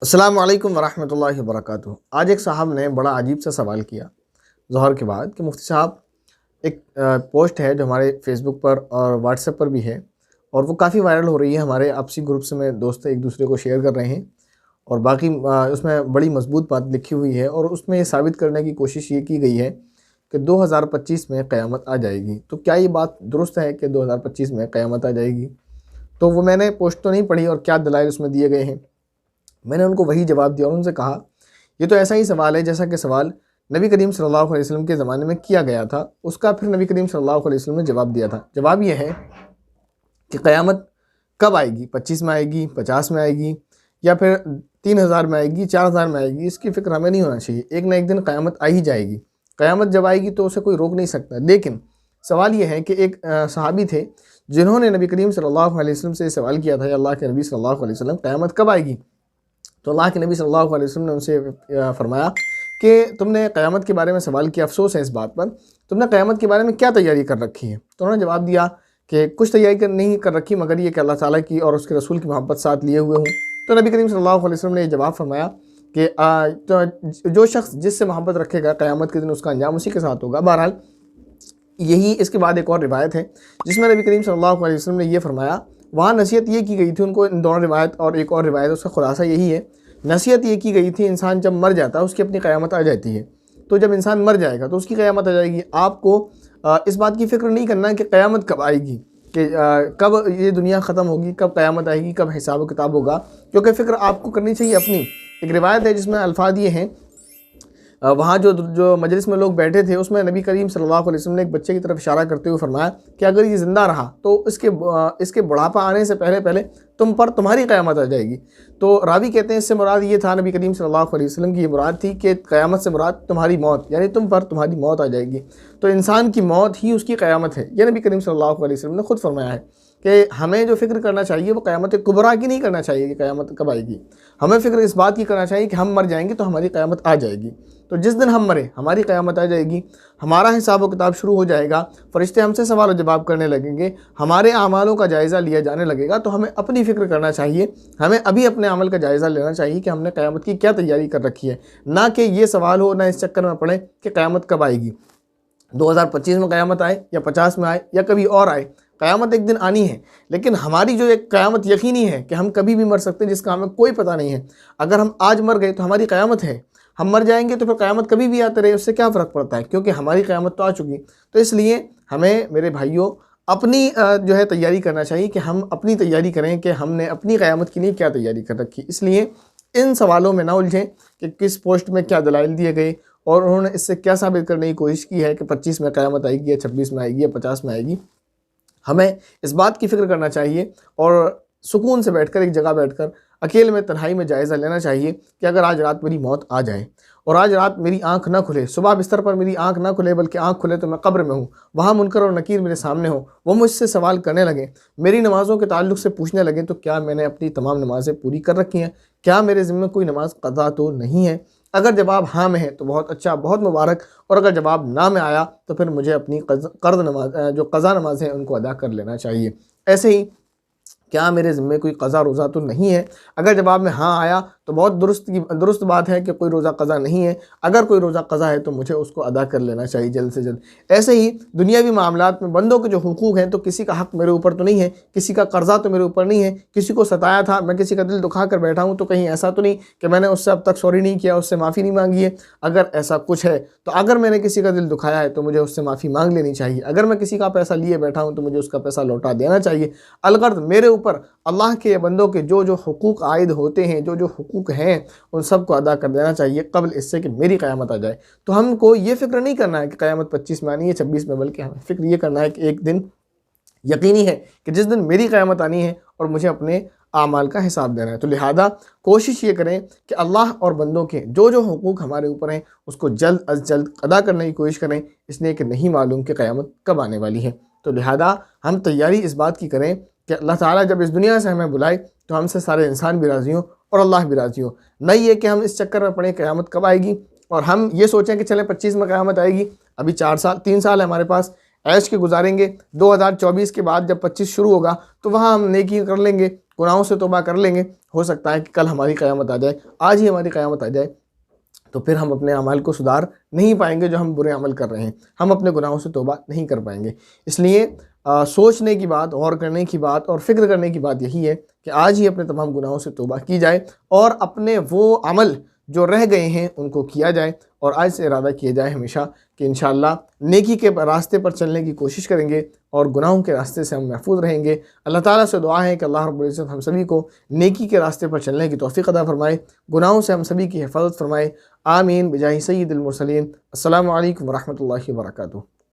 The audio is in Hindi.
अस्सलाम वालेकुम वरहमतुल्लाहि वबरकातुहू। आज एक साहब ने बड़ा अजीब सा सवाल किया ज़ोहर के बाद कि मुफ्ती साहब, एक पोस्ट है जो हमारे फेसबुक पर और व्हाट्सएप पर भी है और वो काफ़ी वायरल हो रही है। हमारे आपसी ग्रुप्स में दोस्त एक दूसरे को शेयर कर रहे हैं और बाकी उसमें बड़ी मजबूत बात लिखी हुई है और उसमें ये साबित करने की कोशिश ये की गई है कि 2025 में क़यामत आ जाएगी। तो क्या ये बात दुरुस्त है कि 2025 में क़यामत आ जाएगी? तो वो मैंने पोस्ट तो नहीं पढ़ी और क्या दलाइल उसमें दिए गए हैं, मैंने उनको वही जवाब दिया और उनसे कहा ये तो ऐसा ही सवाल है जैसा कि सवाल नबी करीम सल्लल्लाहु अलैहि वसल्लम के ज़माने में किया गया था। उसका फिर नबी करीम सल्लल्लाहु अलैहि वसल्लम ने जवाब दिया था। जवाब ये है कि क़यामत कब आएगी, 25 में आएगी, 50 में आएगी या फिर 3000 में आएगी, 4000 में आएगी, इसकी फ़िक्र हमें नहीं होना चाहिए। एक ना एक दिन क़यामत आ ही जाएगी। क़यामत जब आएगी तो उसे कोई रोक नहीं सकता। लेकिन सवाल ये है कि एक सहाबी थे जिन्होंने नबी करीम सल्लल्लाहु अलैहि वसल्लम से सवाल किया था, अल्लाह के नबी सल्लल्लाहु अलैहि वसल्लम क़यामत कब आएगी? तो अल्लाह के नबी सल्लल्लाहु अलैहि वसल्लम ने उनसे फरमाया कि तुमने क़यामत के बारे में सवाल किया, अफसोस है इस बात पर, तुमने क़यामत के बारे में क्या तैयारी कर रखी है? तो उन्होंने जवाब दिया कि कुछ तैयारी नहीं कर रखी मगर ये कि अल्लाह ताला की और उसके रसूल की मोहब्बत साथ लिए हुए हूँ। तो नबी करीम सल्लल्लाहु अलैहि वसल्लम ने ये जवाब फरमाया कि तो जो शख्स जिससे मोहब्बत रखेगा क़यामत के दिन उसका अंजाम उसी के साथ होगा। बहरहाल यही इसके बाद एक और रिवायत है जिसमें नबी करीम सल्लल्लाहु अलैहि वसल्लम ने ये फरमाया, वहाँ नसीहत ये की गई थी उनको, इन दोनों रिवायत और एक और रिवायत, उसका खुलासा यही है। नसीहत ये की गई थी इंसान जब मर जाता है उसकी अपनी क़यामत आ जाती है। तो जब इंसान मर जाएगा तो उसकी क़यामत आ जाएगी। आपको इस बात की फ़िक्र नहीं करना कि क़यामत कब आएगी, कि कब ये दुनिया ख़त्म होगी, कब क़यामत आएगी, कब हिसाब व किताब होगा, क्योंकि फ़िक्र आपको करनी चाहिए अपनी। एक रिवायत है जिसमें अल्फाज ये हैं, वहाँ जो मजलिस में लोग बैठे थे उसमें नबी करीम सल्लल्लाहु अलैहि वसल्लम ने एक बच्चे की तरफ इशारा करते हुए फरमाया कि अगर ये ज़िंदा रहा तो इसके बुढ़ापा आने से पहले पहले तुम पर तुम्हारी क़यामत आ जाएगी। तो रावी कहते हैं इससे मुराद ये था, नबी करीम सल्लल्लाहु अलैहि वसल्लम की ये मुराद थी कि क़यामत से मुराद तुम्हारी मौत, यानी तुम पर तुम्हारी मौत आ जाएगी। तो इंसान की मौत ही उसकी क़यामत है। यह नबी करीम सल्लल्लाहु अलैहि वसल्लम ने खुद फरमाया है कि हमें जो फ़िक्र करना चाहिए वो क़यामत कुबरा की नहीं करना चाहिए कि क़यामत कब आएगी। हमें फ़िक्र इस बात की करना चाहिए कि हम मर जाएंगे तो हमारी क़यामत आ जाएगी। तो जिस दिन हम मरे हमारी क़यामत आ जाएगी, हमारा हिसाब व किताब शुरू हो जाएगा, फ़रिश्ते हमसे सवाल जवाब करने लगेंगे, हमारे अमालों का जायज़ा लिया जाने लगेगा। तो हमें अपनी फ़िक्र करना चाहिए, हमें अभी अपने अमल का जायज़ा लेना चाहिए कि हमने क़यामत की क्या तैयारी कर रखी है, ना कि ये सवाल हो, ना इस चक्कर में पड़े कि क़यामत कब आएगी। 2025 में क़यामत आए या 50 में आए या कभी और आए, क़यामत एक दिन आनी है। लेकिन हमारी जो एक क़यामत यकीनी है कि हम कभी भी मर सकते हैं, जिसका हमें कोई पता नहीं है। अगर हम आज मर गए तो हमारी क़यामत है, हम मर जाएंगे तो फिर क़यामत कभी भी आते रहे, उससे क्या फ़र्क पड़ता है, क्योंकि हमारी क़यामत तो आ चुकी। तो इसलिए हमें मेरे भाइयों अपनी जो है तैयारी करना चाहिए कि हम अपनी तैयारी करें कि हमने अपनी क़यामत के लिए क्या तैयारी कर रखी। इसलिए इन सवालों में ना उलझें कि किस पोस्ट में क्या दलाइल दिए गए और उन्होंने इससे क्या साबित करने की कोशिश की है कि 25 में क़यामत आएगी या 26 में आएगी या 50 में आएगी। हमें इस बात की फ़िक्र करना चाहिए और सुकून से बैठकर, एक जगह बैठकर अकेले में तन्हाई में जायज़ा लेना चाहिए कि अगर आज रात मेरी मौत आ जाए और आज रात मेरी आंख ना खुले, सुबह बिस्तर पर मेरी आंख ना खुले बल्कि आंख खुले तो मैं कब्र में हूँ, वहाँ मुनकर और नकीर मेरे सामने हो, वो मुझसे सवाल करने लगे, मेरी नमाज़ों के ताल्लुक़ से पूछने लगे तो क्या मैंने अपनी तमाम नमाज़ें पूरी कर रखी हैं, क्या मेरे ज़िम्मे कोई नमाज क़ज़ा तो नहीं है। अगर जवाब हाँ में है तो बहुत अच्छा, बहुत मुबारक, और अगर जवाब ना में आया तो फिर मुझे अपनी क़र्ज़ नमाज जो क़ज़ा नमाज़ हैं उनको अदा कर लेना चाहिए। ऐसे ही क्या मेरे ज़िम्मे कोई क़ज़ा रोज़ा तो नहीं है। अगर जवाब में हाँ आया तो बहुत दुरुस्त बात है कि कोई रोज़ा क़ज़ा नहीं है। अगर कोई रोज़ा क़ज़ा है तो मुझे उसको अदा कर लेना चाहिए जल्द से जल्द। ऐसे ही दुनियावी मामलात में बंदों के जो हुकूक़ हैं, तो किसी का हक़ मेरे ऊपर तो नहीं है, किसी का कर्ज़ा तो मेरे ऊपर नहीं है, किसी को सताया था, मैं किसी का दिल दुखा कर बैठा हूँ, तो कहीं ऐसा तो नहीं कि मैंने उससे अब तक सॉरी नहीं किया, उससे माफ़ी नहीं मांगी है। अगर ऐसा कुछ है तो अगर मैंने किसी का दिल दुखाया है तो मुझे उससे माफ़ी मांग लेनी चाहिए। अगर मैं किसी का पैसा लिए बैठा हूँ तो मुझे उसका पैसा लौटा देना चाहिए। अलगर्द मेरे ऊपर अल्लाह के बंदों के जो हुकूक़ आयद होते हैं, जो हुकूक़ हैं, उन सब को अदा कर देना चाहिए कबल इससे कि मेरी क़यामत आ जाए। तो हमको ये फ़िक्र नहीं करना है कि क़यामत 25 में आनी है, 26 में, बल्कि हमें फ़िक्र ये करना है कि एक दिन यकीनी है कि जिस दिन मेरी क़यामत आनी है और मुझे अपने आमाल का हिसाब देना है। तो लिहाजा कोशिश ये करें कि अल्लाह और बंदों के जो हुकूक़ हमारे ऊपर हैं उसको जल्द अज जल्द अदा करने की कोशिश करें, इसलिए कि नहीं मालूम कि क़यामत कब आने वाली है। तो लिहाजा हम तैयारी इस बात की करें कि अल्लाह ताला जब इस दुनिया से हमें बुलाए तो हमसे सारे इंसान भी राज़ी हों और अल्लाह भी राज़ी हो। नहीं ये कि हम इस चक्कर में पड़े क़यामत कब आएगी और हम ये सोचें कि चलें 25 में क़यामत आएगी, अभी 3 साल है हमारे पास, ऐश के गुजारेंगे। 2024 के बाद जब 25 शुरू होगा तो वहाँ हम नेकी कर लेंगे, गुनाहों से तौबा कर लेंगे, हो सकता है कि कल हमारी क़यामत आ जाए, आज ही हमारी क़यामत आ जाए, तो फिर हम अपने अमाल को सुधार नहीं पाएंगे। जो हम बुरे अमल कर रहे हैं, हम अपने गुनाहों से तौबा नहीं कर पाएंगे। इसलिए सोचने की बात, गौर करने की बात और फ़िक्र करने की बात यही है कि आज ही अपने तमाम गुनाहों से तौबा की जाए और अपने वो अमल जो रह गए हैं उनको किया जाए, और आज से इरादा किया जाए हमेशा कि इंशाअल्लाह नेकी के रास्ते पर चलने की कोशिश करेंगे और गुनाहों के रास्ते से हम महफूज रहेंगे। अल्लाह ताला से दुआ है कि अल्लाह रब्बुल इज़्ज़त हम सभी को नेकी के रास्ते पर चलने की तौफ़ीक़ अता फ़रमाए, गुनाहों से हम सभी की हिफाजत फ़रमाए। आमीन बिजाहि सय्यिदिल मुरसलीन। अस्सलामु अलैकुम व रहमतुल्लाहि व बरकातुहू।